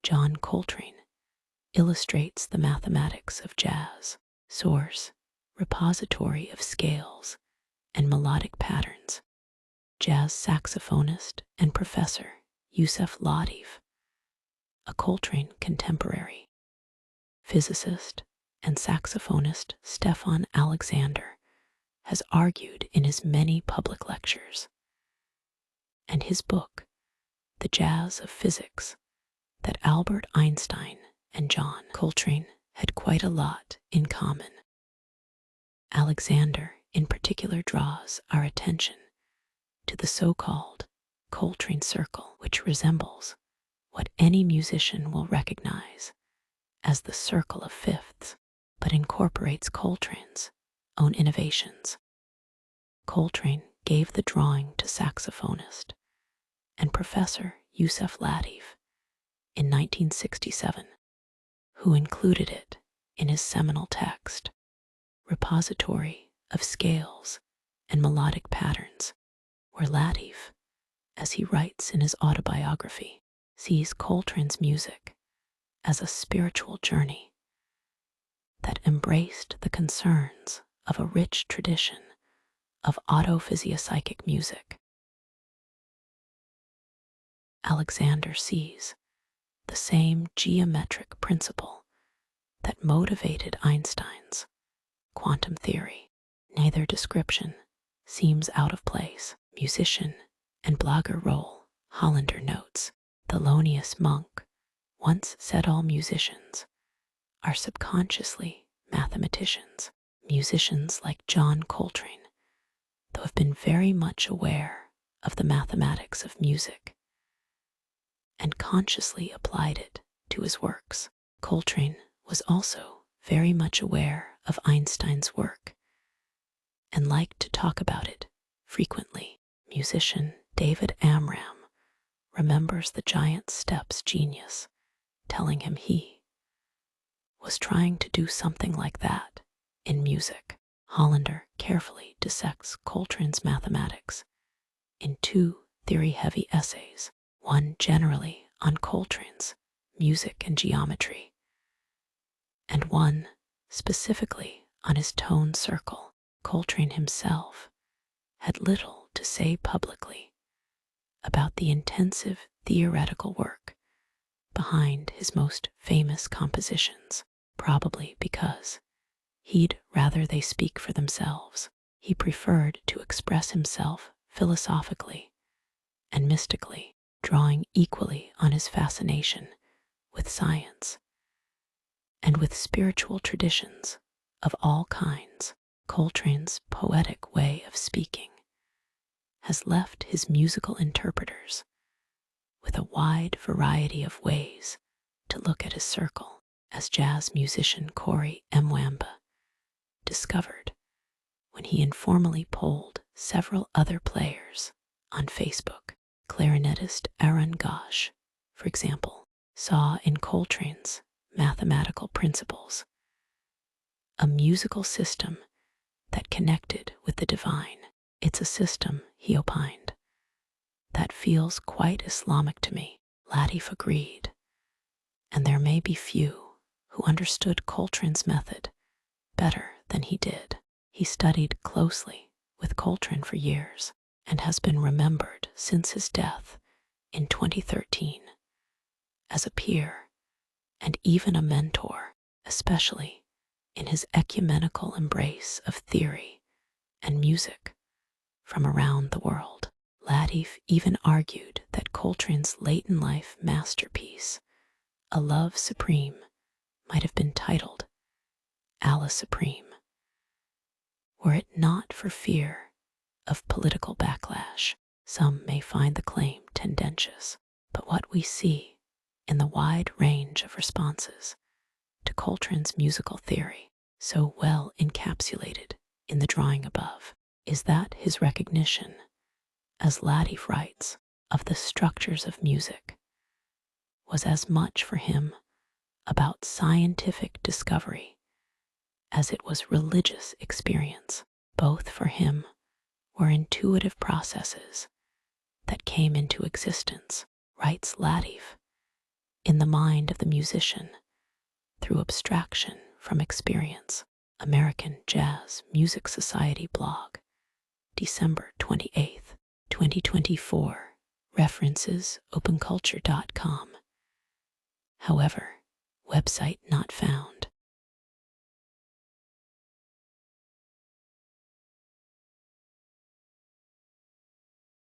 John Coltrane, illustrates the mathematics of jazz, source, repository of scales and melodic patterns. Jazz saxophonist and professor Yusef Latif, a Coltrane contemporary. Physicist and saxophonist Stefan Alexander has argued in his many public lectures, and his book, The Jazz of Physics, that Albert Einstein and John Coltrane had quite a lot in common. Alexander in particular draws our attention to the so-called Coltrane circle, which resembles what any musician will recognize as the circle of fifths, but incorporates Coltrane's own innovations. Coltrane gave the drawing to saxophonist and professor Yusef Latif in 1967, who included it in his seminal text, Repository of Scales and Melodic Patterns, where Latif, as he writes in his autobiography, sees Coltrane's music as a spiritual journey that embraced the concerns of a rich tradition of autophysiopsychic music. Alexander sees the same geometric principle that motivated Einstein's quantum theory. Neither description seems out of place. Musician and blogger Roel Hollander notes, Thelonious Monk once said all musicians are subconsciously mathematicians. Musicians like John Coltrane, though, have been very much aware of the mathematics of music and consciously applied it to his works. Coltrane was also very much aware of Einstein's work and liked to talk about it frequently. Musician David Amram remembers the giant steps genius telling him he was trying to do something like that in music. Hollander carefully dissects Coltrane's mathematics in two theory-heavy essays, one generally on Coltrane's music and geometry, and one specifically on his tone circle. Coltrane himself had little to say publicly about the intensive theoretical work behind his most famous compositions, probably because he'd rather they speak for themselves. He preferred to express himself philosophically and mystically, drawing equally on his fascination with science and with spiritual traditions of all kinds. Coltrane's poetic way of speaking has left his musical interpreters with a wide variety of ways to look at his circle, as jazz musician Corey Mwamba discovered when he informally polled several other players on Facebook. Clarinetist Aaron Gosh, for example, saw in Coltrane's mathematical principles a musical system that connected with the divine. It's a system, he opined, that feels quite Islamic to me. Latif agreed, and there may be few who understood Coltrane's method better than he did. He studied closely with Coltrane for years and has been remembered since his death in 2013 as a peer and even a mentor, especially in his ecumenical embrace of theory and music from around the world. Latif even argued that Coltrane's late-in-life masterpiece, A Love Supreme, might have been titled Allah Supreme, were it not for fear of political backlash. Some may find the claim tendentious, but what we see in the wide range of responses to Coltrane's musical theory, so well encapsulated in the drawing above, is that his recognition, as Latif writes, of the structures of music was as much for him about scientific discovery as it was religious experience. Both for him were intuitive processes that came into existence, writes Latif, in the mind of the musician through abstraction from experience. American Jazz Music Society blog, December 28th, 2024. References openculture.com. However, website not found.